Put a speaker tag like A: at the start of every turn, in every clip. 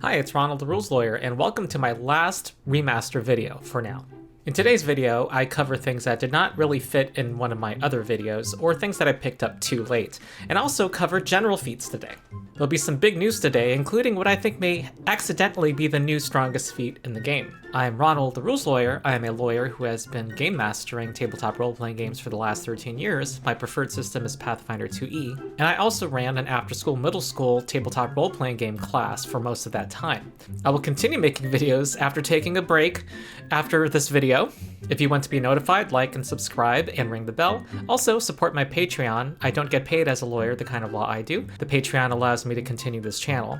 A: Hi, it's Ronald the Rules Lawyer, and welcome to my last remaster video for now. In today's video, I cover things that did not really fit in one of my other videos, or things that I picked up too late, and also cover general feats today. There'll be some big news today, including what I think may accidentally be the new strongest feat in the game. I'm Ronald the Rules Lawyer. I am a lawyer who has been game mastering tabletop role-playing games for the last 13 years. My preferred system is Pathfinder 2E, and I also ran an after-school middle school tabletop role-playing game class for most of that time. I will continue making videos after taking a break after this video. If you want to be notified, like and subscribe and ring the bell. Also, support my Patreon. I don't get paid as a lawyer, the kind of law I do. The Patreon allows me to continue this channel.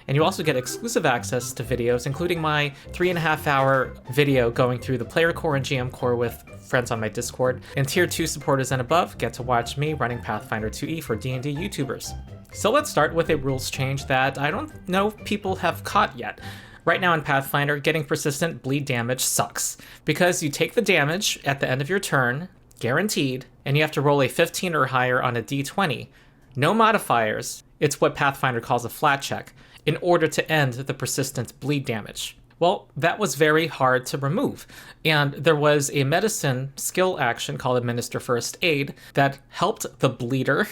A: And you also get exclusive access to videos, including my 3.5-hour video going through the player core and GM core with friends on my Discord. And tier 2 supporters and above get to watch me running Pathfinder 2E for D&D YouTubers. So let's start with a rules change that I don't know people have caught yet. Right now in Pathfinder, getting persistent bleed damage sucks, because you take the damage at the end of your turn, guaranteed, and you have to roll a 15 or higher on a d20. No modifiers, it's what Pathfinder calls a flat check, in order to end the persistent bleed damage. Well, that was very hard to remove, and there was a medicine skill action called Administer First Aid that helped the bleeder,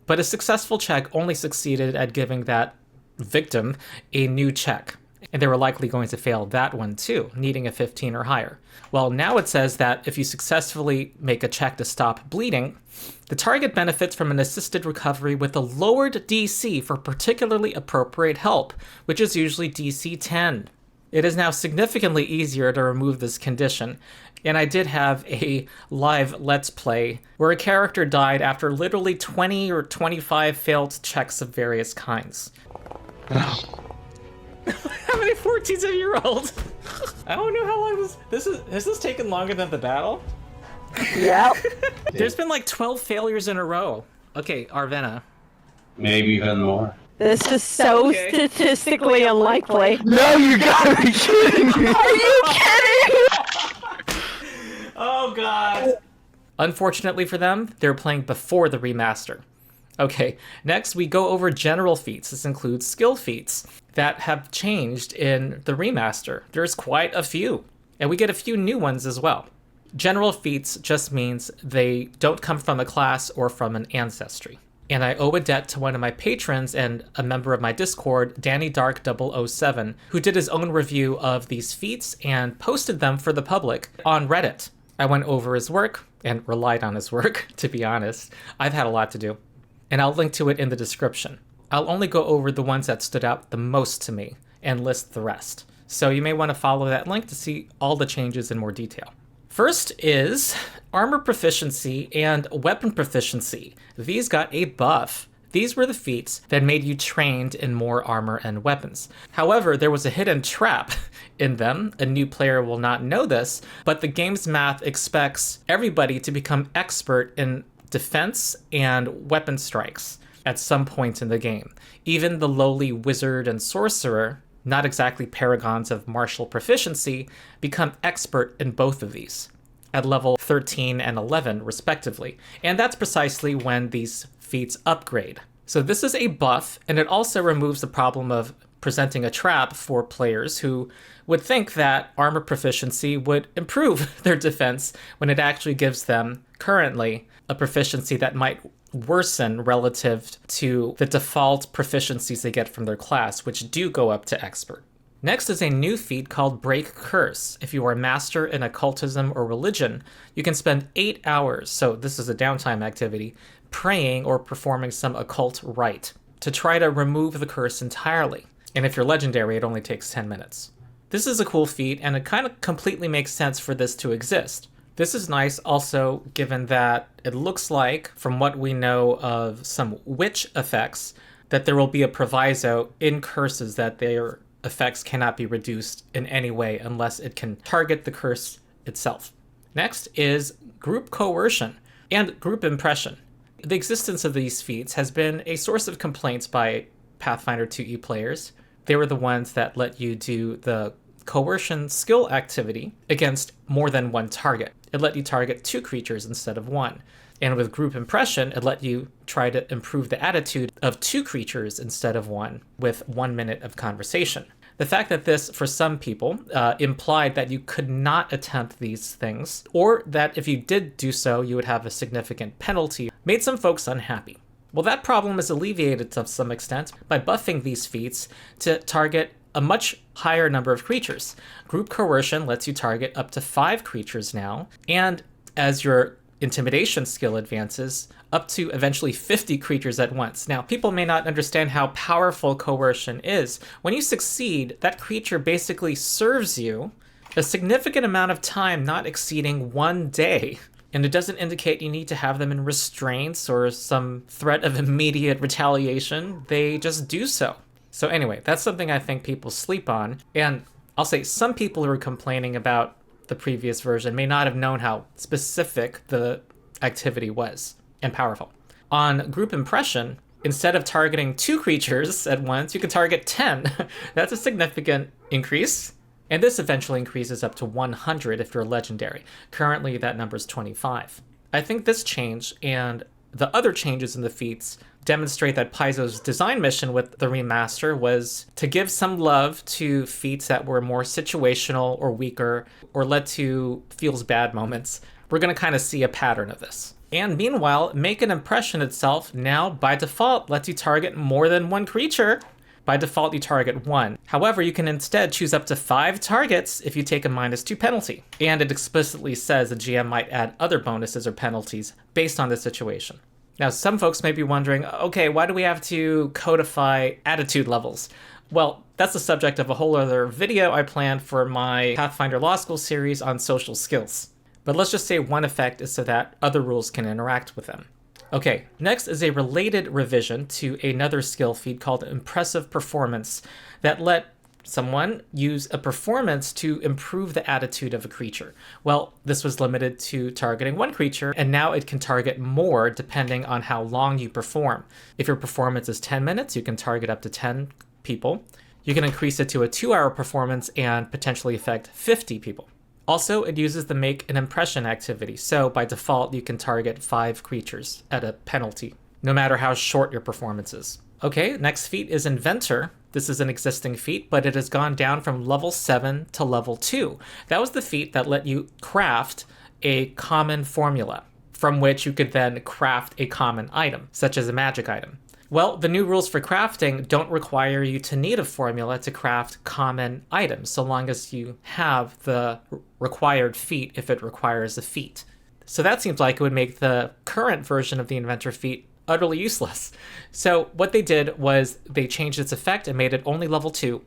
A: but a successful check only succeeded at giving that victim a new check. And they were likely going to fail that one too, needing a 15 or higher. Well, now it says that if you successfully make a check to stop bleeding, the target benefits from an assisted recovery with a lowered DC for particularly appropriate help, which is usually DC 10. It is now significantly easier to remove this condition, and I did have a live Let's Play where a character died after literally 20 or 25 failed checks of various kinds. How many 14-year-olds? I don't know how long has this taken longer than the battle?
B: Yep.
A: There's been like 12 failures in a row. Okay, Arvena.
C: Maybe even more.
B: This is so statistically unlikely.
D: No, you gotta be kidding me!
B: Are you kidding?
A: Oh god. Unfortunately for them, they're playing before the remaster. Okay, next we go over general feats. This includes skill feats that have changed in the remaster. There's quite a few, and we get a few new ones as well. General feats just means they don't come from a class or from an ancestry. And I owe a debt to one of my patrons and a member of my Discord, Danny Dark 007, who did his own review of these feats and posted them for the public on Reddit. I went over his work and relied on his work, to be honest. I've had a lot to do, and I'll link to it in the description. I'll only go over the ones that stood out the most to me and list the rest. So you may want to follow that link to see all the changes in more detail. First is armor proficiency and weapon proficiency. These got a buff. These were the feats that made you trained in more armor and weapons. However, there was a hidden trap in them. A new player will not know this, but the game's math expects everybody to become expert in defense and weapon strikes at some point in the game. Even the lowly wizard and sorcerer, not exactly paragons of martial proficiency, become expert in both of these at level 13 and 11 respectively. And that's precisely when these feats upgrade. So this is a buff, and it also removes the problem of presenting a trap for players who would think that armor proficiency would improve their defense when it actually gives them currently a proficiency that might worsen relative to the default proficiencies they get from their class, which do go up to expert. Next is a new feat called Break Curse. If you are a master in occultism or religion, you can spend 8 hours, so this is a downtime activity, praying or performing some occult rite to try to remove the curse entirely. And if you're legendary, it only takes 10 minutes. This is a cool feat, and it kind of completely makes sense for this to exist. This is nice also given that it looks like, from what we know of some witch effects, that there will be a proviso in curses that their effects cannot be reduced in any way unless it can target the curse itself. Next is group coercion and group impression. The existence of these feats has been a source of complaints by Pathfinder 2E players. They were the ones that let you do the coercion skill activity against more than one target. It let you target 2 creatures instead of 1. And with group impression, it let you try to improve the attitude of 2 creatures instead of 1 with 1 minute of conversation. The fact that this, for some people, implied that you could not attempt these things, or that if you did do so, you would have a significant penalty, made some folks unhappy. Well, that problem is alleviated to some extent by buffing these feats to target a much higher number of creatures. Group coercion lets you target up to 5 creatures now, and as your intimidation skill advances, up to eventually 50 creatures at once. Now, people may not understand how powerful coercion is. When you succeed, that creature basically serves you a significant amount of time, not exceeding 1 day. And it doesn't indicate you need to have them in restraints or some threat of immediate retaliation. They just do so. So anyway, that's something I think people sleep on. And I'll say some people who are complaining about the previous version may not have known how specific the activity was and powerful. On group impression, instead of targeting 2 creatures at once, you can target 10. That's a significant increase. And this eventually increases up to 100 if you're legendary. Currently, that number is 25. I think this change and the other changes in the feats demonstrate that Paizo's design mission with the remaster was to give some love to feats that were more situational or weaker or led to feels bad moments. We're going to kind of see a pattern of this. And meanwhile, Make an Impression itself now by default lets you target more than 1 creature. By default, you target 1. However, you can instead choose up to 5 targets if you take a -2 penalty. And it explicitly says the GM might add other bonuses or penalties based on the situation. Now, some folks may be wondering, okay, why do we have to codify attitude levels? Well, that's the subject of a whole other video I planned for my Pathfinder Law School series on social skills. But let's just say one effect is so that other rules can interact with them. Okay, next is a related revision to another skill feat called Impressive Performance that let someone use a performance to improve the attitude of a creature. Well, this was limited to targeting 1 creature, and now it can target more depending on how long you perform. If your performance is 10 minutes, you can target up to 10 people. You can increase it to a 2-hour performance and potentially affect 50 people. Also, it uses the Make an Impression activity, so by default, you can target 5 creatures at a penalty, no matter how short your performance is. Okay, next feat is Inventor. This is an existing feat, but it has gone down from level 7 to level 2. That was the feat that let you craft a common formula, from which you could then craft a common item, such as a magic item. Well, the new rules for crafting don't require you to need a formula to craft common items, so long as you have the required feat if it requires a feat. So that seems like it would make the current version of the Inventor feat utterly useless. So what they did was they changed its effect and made it only level 2.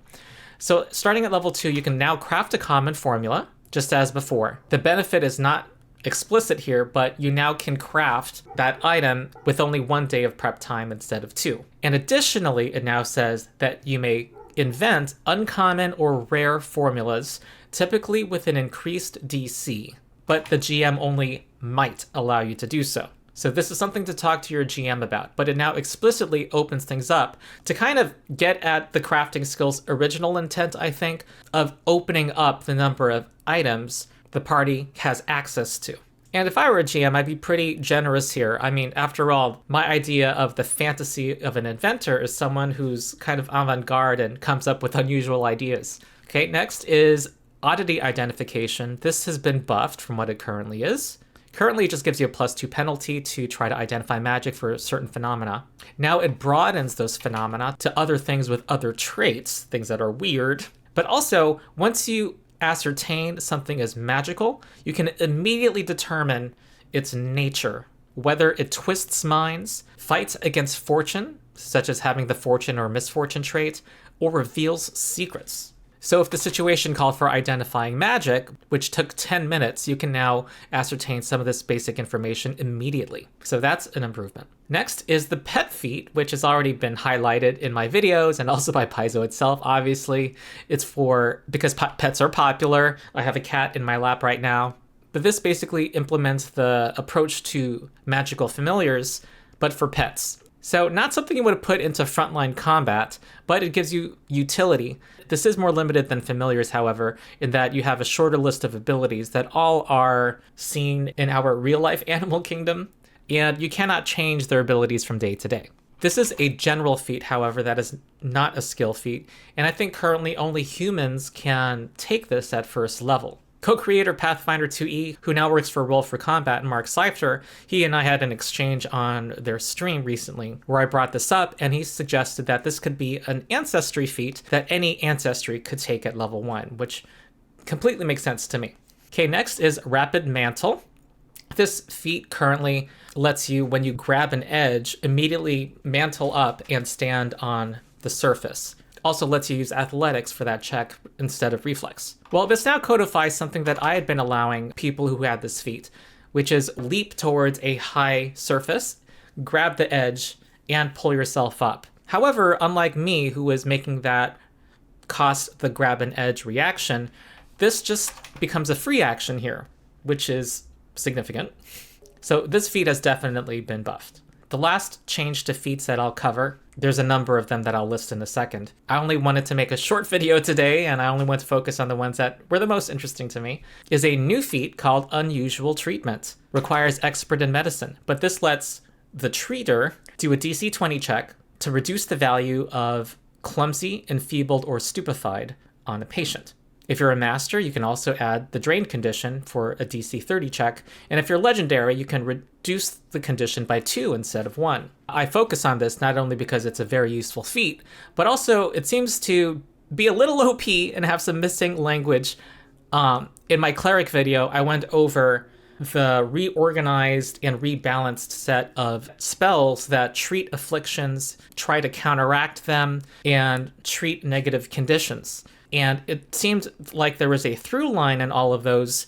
A: So starting at level 2, you can now craft a common formula, just as before. The benefit is not explicit here, but you now can craft that item with only 1 day of prep time instead of 2. And additionally, it now says that you may invent uncommon or rare formulas, typically with an increased DC, but the GM only might allow you to do so. So this is something to talk to your GM about, but it now explicitly opens things up to kind of get at the crafting skill's original intent, I think, of opening up the number of items the party has access to. And if I were a GM, I'd be pretty generous here. I mean, after all, my idea of the fantasy of an inventor is someone who's kind of avant-garde and comes up with unusual ideas. Okay, next is oddity identification. This has been buffed from what it currently is. Currently, it just gives you a +2 penalty to try to identify magic for certain phenomena. Now it broadens those phenomena to other things with other traits, things that are weird. But also, once you ascertain something is magical, you can immediately determine its nature, whether it twists minds, fights against fortune, such as having the fortune or misfortune trait, or reveals secrets. So if the situation called for identifying magic, which took 10 minutes, you can now ascertain some of this basic information immediately. So that's an improvement. Next is the pet feat, which has already been highlighted in my videos and also by Paizo itself, obviously. It's because pets are popular. I have a cat in my lap right now. But this basically implements the approach to magical familiars, but for pets. So not something you would have put into frontline combat, but it gives you utility. This is more limited than familiars, however, in that you have a shorter list of abilities that all are seen in our real-life animal kingdom, and you cannot change their abilities from day to day. This is a general feat, however, that is not a skill feat, and I think currently only humans can take this at first level. Co-creator Pathfinder 2E, who now works for Roll for Combat, Mark Seifter, he and I had an exchange on their stream recently where I brought this up, and he suggested that this could be an ancestry feat that any ancestry could take at level 1, which completely makes sense to me. Okay, next is Rapid Mantle. This feat currently lets you, when you grab an edge, immediately mantle up and stand on the surface. Also lets you use athletics for that check instead of reflex. Well, this now codifies something that I had been allowing people who had this feat, which is leap towards a high surface, grab the edge, and pull yourself up. However, unlike me, who was making that cost the grab an edge reaction, this just becomes a free action here, which is significant. So this feat has definitely been buffed. The last change to feats that I'll cover, there's a number of them that I'll list in a second. I only wanted to make a short video today, and I only want to focus on the ones that were the most interesting to me, is a new feat called Unusual Treatment. Requires expert in medicine, but this lets the treater do a DC 20 check to reduce the value of clumsy, enfeebled, or stupefied on a patient. If you're a master, you can also add the drain condition for a DC 30 check, and if you're legendary, you can reduce the condition by 2 instead of 1. I focus on this not only because it's a very useful feat, but also it seems to be a little OP and have some missing language. In my cleric video, I went over the reorganized and rebalanced set of spells that treat afflictions, try to counteract them, and treat negative conditions. And it seemed like there was a through line in all of those,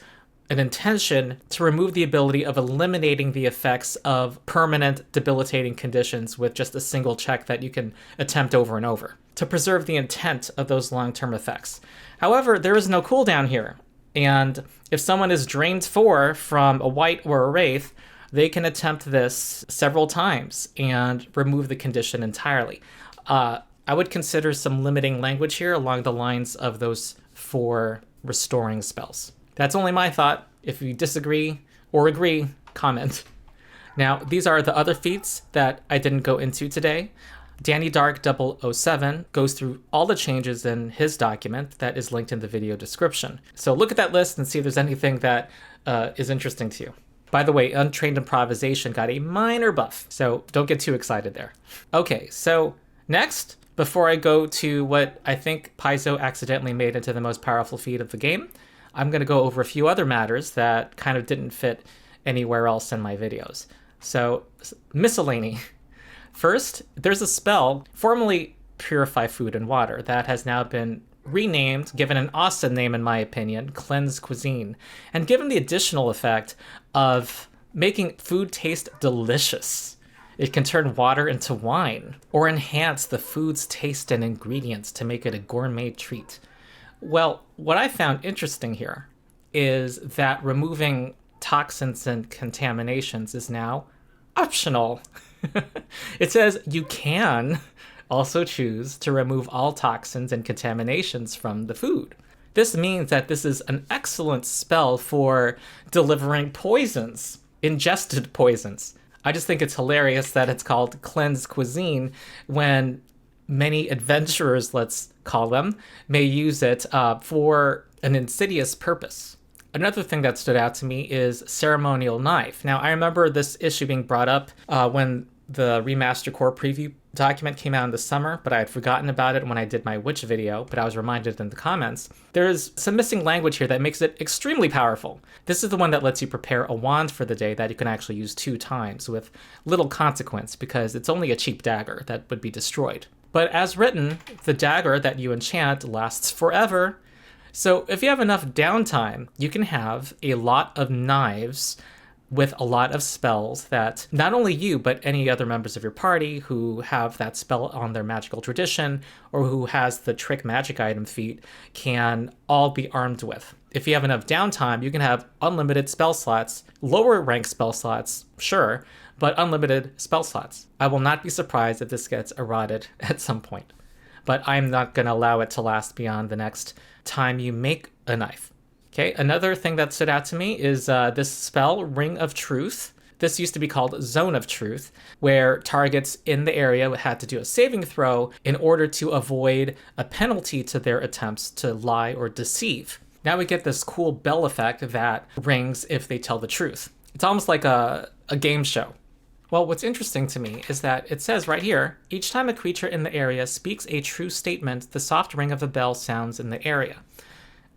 A: an intention to remove the ability of eliminating the effects of permanent debilitating conditions with just a single check that you can attempt over and over, to preserve the intent of those long-term effects. However, there is no cooldown here, and if someone is drained 4 from a wight or a wraith, they can attempt this several times and remove the condition entirely. I would consider some limiting language here along the lines of those 4 restoring spells. That's only my thought. If you disagree or agree, comment. Now, these are the other feats that I didn't go into today. Danny Dark 007 goes through all the changes in his document that is linked in the video description. So look at that list and see if there's anything that is interesting to you. By the way, Untrained Improvisation got a minor buff, so don't get too excited there. Okay, so next, before I go to what I think Paizo accidentally made into the most powerful feat of the game, I'm going to go over a few other matters that kind of didn't fit anywhere else in my videos. So, Miscellaneous. First, there's a spell, formerly Purify Food and Water, that has now been renamed, given an awesome name in my opinion, Cleanse Cuisine, and given the additional effect of making food taste delicious. It can turn water into wine, or enhance the food's taste and ingredients to make it a gourmet treat. Well, what I found interesting here is that removing toxins and contaminations is now optional. It says you can also choose to remove all toxins and contaminations from the food. This means that this is an excellent spell for delivering poisons, ingested poisons. I just think it's hilarious that it's called Cleanse Cuisine when many adventurers, let's call them, may use it for an insidious purpose. Another thing that stood out to me is Ceremonial Knife. Now, I remember this issue being brought up when the Remaster Core preview document came out in the summer, but I had forgotten about it when I did my Witch video, but I was reminded in the comments. There's some missing language here that makes it extremely powerful. This is the one that lets you prepare a wand for the day that you can actually use 2 times with little consequence because it's only a cheap dagger that would be destroyed. But as written, the dagger that you enchant lasts forever. So if you have enough downtime, you can have a lot of knives with a lot of spells that not only you, but any other members of your party who have that spell on their magical tradition or who has the trick magic item feat can all be armed with. If you have enough downtime, you can have unlimited spell slots, lower rank spell slots, sure, but unlimited spell slots. I will not be surprised if this gets eroded at some point, but I'm not going to allow it to last beyond the next time you make a knife. Okay, another thing that stood out to me is this spell, Ring of Truth. This used to be called Zone of Truth, where targets in the area had to do a saving throw in order to avoid a penalty to their attempts to lie or deceive. Now we get this cool bell effect that rings if they tell the truth. It's almost like a game show. Well, what's interesting to me is that it says right here, each time a creature in the area speaks a true statement, the soft ring of the bell sounds in the area.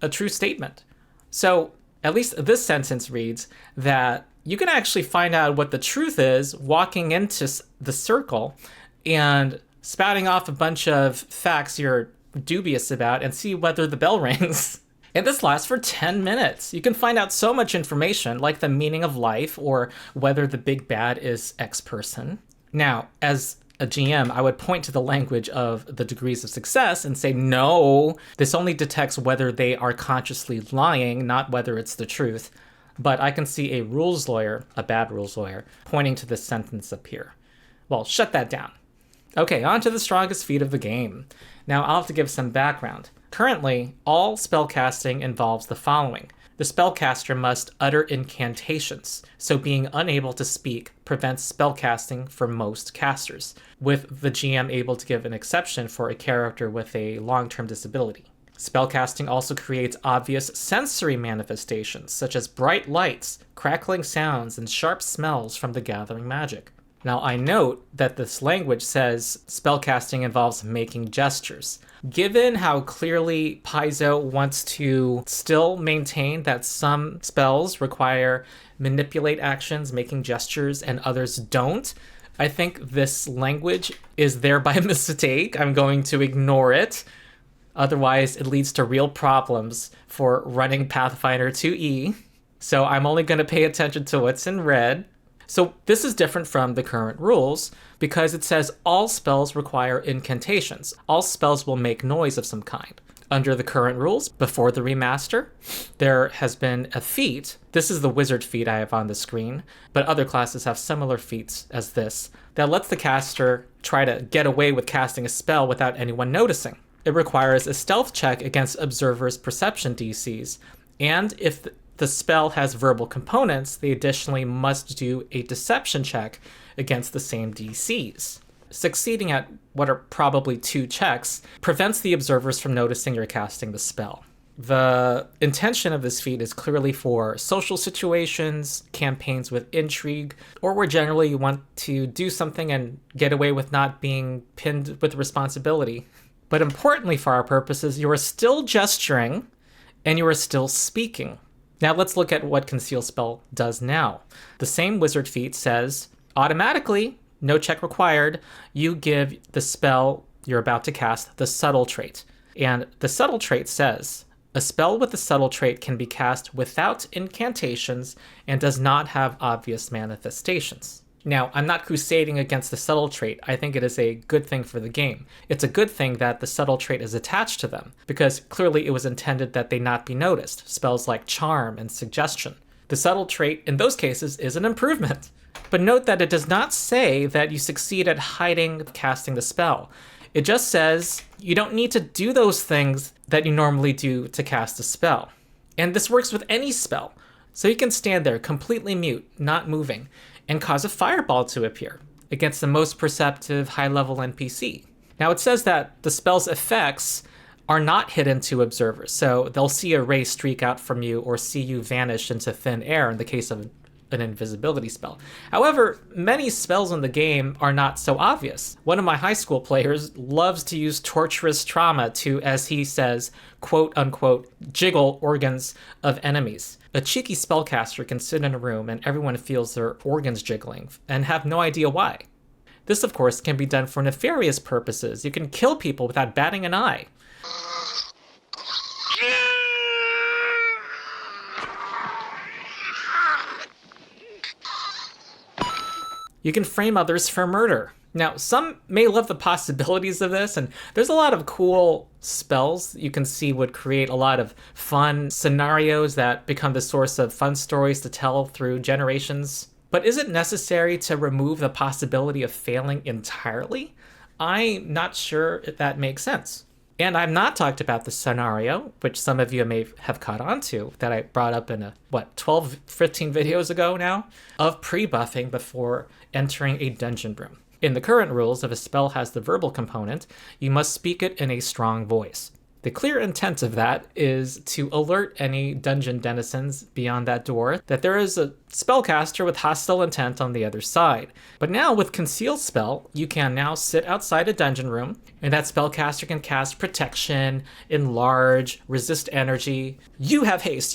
A: A true statement. So at least this sentence reads that you can actually find out what the truth is walking into the circle and spouting off a bunch of facts you're dubious about and see whether the bell rings. And this lasts for 10 minutes. You can find out so much information, like the meaning of life or whether the big bad is X person. Now, as a GM, I would point to the language of the degrees of success and say, no, this only detects whether they are consciously lying, not whether it's the truth. But I can see a rules lawyer, a bad rules lawyer, pointing to this sentence up here. Well, shut that down. Okay, on to the strongest feat of the game. Now, I'll have to give some background. Currently, all spellcasting involves the following. The spellcaster must utter incantations, so being unable to speak prevents spellcasting for most casters, with the GM able to give an exception for a character with a long-term disability. Spellcasting also creates obvious sensory manifestations, such as bright lights, crackling sounds, and sharp smells from the gathering magic. Now, I note that this language says spellcasting involves making gestures. Given how clearly Paizo wants to still maintain that some spells require manipulate actions, making gestures, and others don't, I think this language is there by mistake. I'm going to ignore it. Otherwise, it leads to real problems for running Pathfinder 2E. So I'm only going to pay attention to what's in red. So this is different from the current rules because it says all spells require incantations. All spells will make noise of some kind. Under the current rules, before the remaster, there has been a feat. This is the wizard feat I have on the screen, but other classes have similar feats as this that lets the caster try to get away with casting a spell without anyone noticing. It requires a stealth check against observers' perception DCs, and if the spell has verbal components, they additionally must do a deception check against the same DCs. Succeeding at what are probably 2 checks prevents the observers from noticing you're casting the spell. The intention of this feat is clearly for social situations, campaigns with intrigue, or where generally you want to do something and get away with not being pinned with responsibility. But importantly for our purposes, you are still gesturing and you are still speaking. Now let's look at what Conceal Spell does now. The same wizard feat says, automatically, no check required, you give the spell you're about to cast the subtle trait. And the subtle trait says, a spell with the subtle trait can be cast without incantations and does not have obvious manifestations. Now, I'm not crusading against the subtle trait. I think it is a good thing for the game. It's a good thing that the subtle trait is attached to them, because clearly it was intended that they not be noticed. Spells like charm and suggestion. The subtle trait in those cases is an improvement. But note that it does not say that you succeed at hiding casting the spell. It just says you don't need to do those things that you normally do to cast a spell. And this works with any spell. So you can stand there completely mute, not moving, and cause a fireball to appear against the most perceptive high-level NPC. Now it says that the spell's effects are not hidden to observers, so they'll see a ray streak out from you or see you vanish into thin air in the case of an invisibility spell. However, many spells in the game are not so obvious. One of my high school players loves to use torturous trauma to, as he says, quote unquote, jiggle organs of enemies. A cheeky spellcaster can sit in a room and everyone feels their organs jiggling and have no idea why. This, of course, can be done for nefarious purposes. You can kill people without batting an eye. You can frame others for murder. Now, some may love the possibilities of this, and there's a lot of cool spells you can see would create a lot of fun scenarios that become the source of fun stories to tell through generations. But is it necessary to remove the possibility of failing entirely? I'm not sure if that makes sense. And I've not talked about the scenario, which some of you may have caught on to, that I brought up in 12, 15 videos ago now, of pre-buffing before entering a dungeon room. In the current rules, if a spell has the verbal component, you must speak it in a strong voice. The clear intent of that is to alert any dungeon denizens beyond that door that there is a spellcaster with hostile intent on the other side. But now with Conceal Spell, you can now sit outside a dungeon room, and that spellcaster can cast Protection, Enlarge, Resist Energy. You have haste,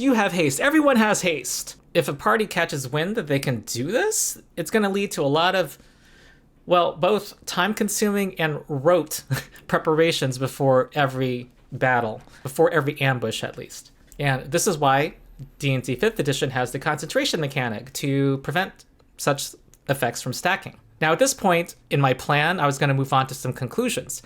A: everyone has haste. If a party catches wind that they can do this, it's going to lead to a lot of, well, both time-consuming and rote preparations before every battle, before every ambush at least. And this is why D&D 5th edition has the concentration mechanic to prevent such effects from stacking. Now at this point in my plan, I was going to move on to some conclusions.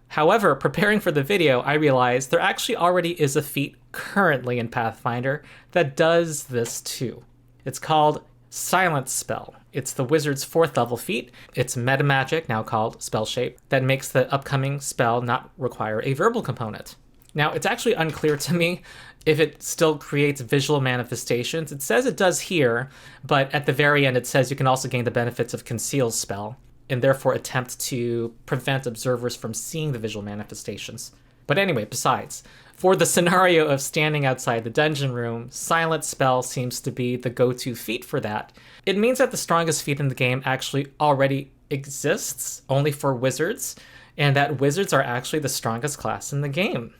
A: However, preparing for the video, I realized there actually already is a feat currently in Pathfinder that does this too. It's called Silence Spell. It's the wizard's 4th level feat. It's meta magic, now called Spell Shape, that makes the upcoming spell not require a verbal component. Now, it's actually unclear to me if it still creates visual manifestations. It says it does here, but at the very end it says you can also gain the benefits of Conceal Spell, and therefore attempt to prevent observers from seeing the visual manifestations. But anyway, besides, for the scenario of standing outside the dungeon room, Silent Spell seems to be the go-to feat for that. It means that the strongest feat in the game actually already exists, only for wizards, and that wizards are actually the strongest class in the game.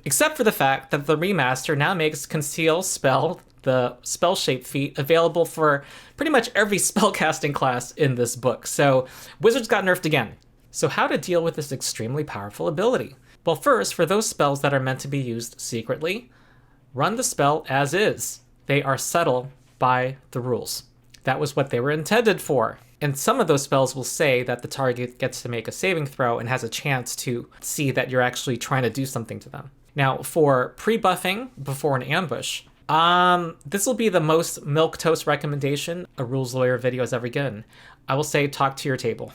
A: Except for the fact that the remaster now makes Conceal Spell, the spell shape feat, available for pretty much every spellcasting class in this book. So wizards got nerfed again. So how to deal with this extremely powerful ability? Well, first, for those spells that are meant to be used secretly, run the spell as is. They are subtle by the rules. That was what they were intended for. And some of those spells will say that the target gets to make a saving throw and has a chance to see that you're actually trying to do something to them. Now, for pre-buffing before an ambush, this will be the most milquetoast recommendation a rules lawyer video has ever given. I will say talk to your table.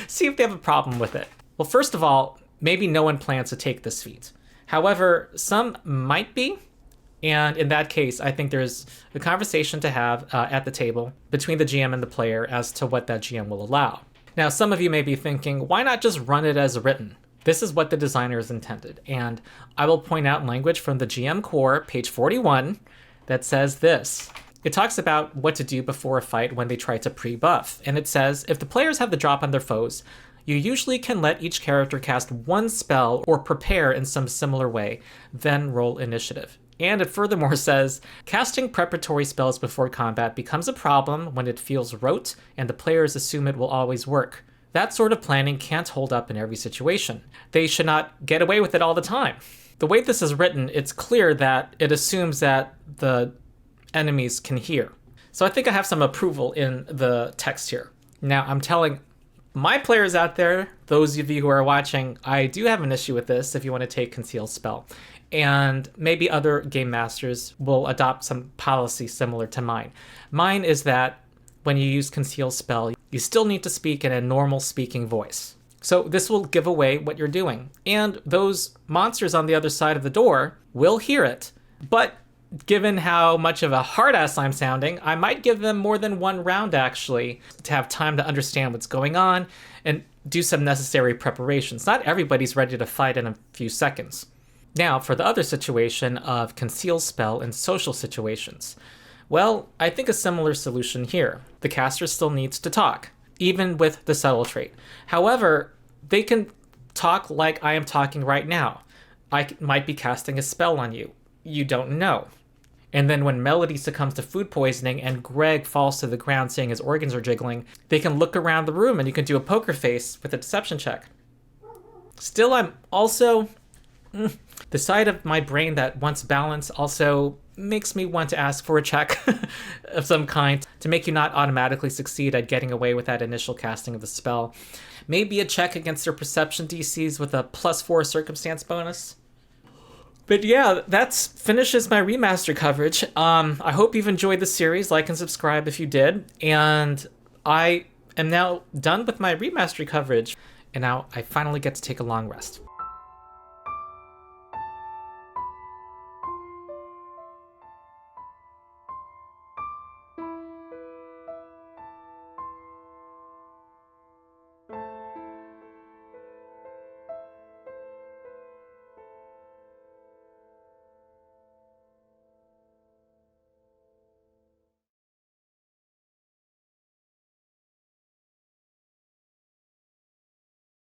A: See if they have a problem with it. Well, first of all, maybe no one plans to take this feat. However, some might be, and in that case, I think there's a conversation to have at the table between the GM and the player as to what that GM will allow. Now, some of you may be thinking, why not just run it as written? This is what the designers intended, and I will point out language from the GM Core, page 41, that says this. It talks about what to do before a fight when they try to pre-buff, and it says, if the players have the drop on their foes, you usually can let each character cast one spell or prepare in some similar way, then roll initiative. And it furthermore says, casting preparatory spells before combat becomes a problem when it feels rote and the players assume it will always work. That sort of planning can't hold up in every situation. They should not get away with it all the time. The way this is written, it's clear that it assumes that the enemies can hear. So I think I have some approval in the text here. Now, I'm telling my players out there, those of you who are watching, I do have an issue with this if you want to take Conceal Spell. And maybe other game masters will adopt some policy similar to mine. Mine is that when you use Conceal Spell, you still need to speak in a normal speaking voice. So this will give away what you're doing. And those monsters on the other side of the door will hear it. But given how much of a hard ass I'm sounding, I might give them more than one round actually to have time to understand what's going on and do some necessary preparations. Not everybody's ready to fight in a few seconds. Now, for the other situation of Conceal Spell in social situations. Well, I think a similar solution here. The caster still needs to talk, even with the subtle trait. However, they can talk like I am talking right now. I might be casting a spell on you. You don't know. And then when Melody succumbs to food poisoning and Greg falls to the ground saying his organs are jiggling, they can look around the room and you can do a poker face with a deception check. Still, I'm also... The side of my brain that wants balance also makes me want to ask for a check of some kind to make you not automatically succeed at getting away with that initial casting of the spell. Maybe a check against your perception DCs with a +4 circumstance bonus. But yeah, that finishes my remaster coverage. I hope you've enjoyed the series. Like and subscribe if you did. And I am now done with my remaster coverage. And now I finally get to take a long rest.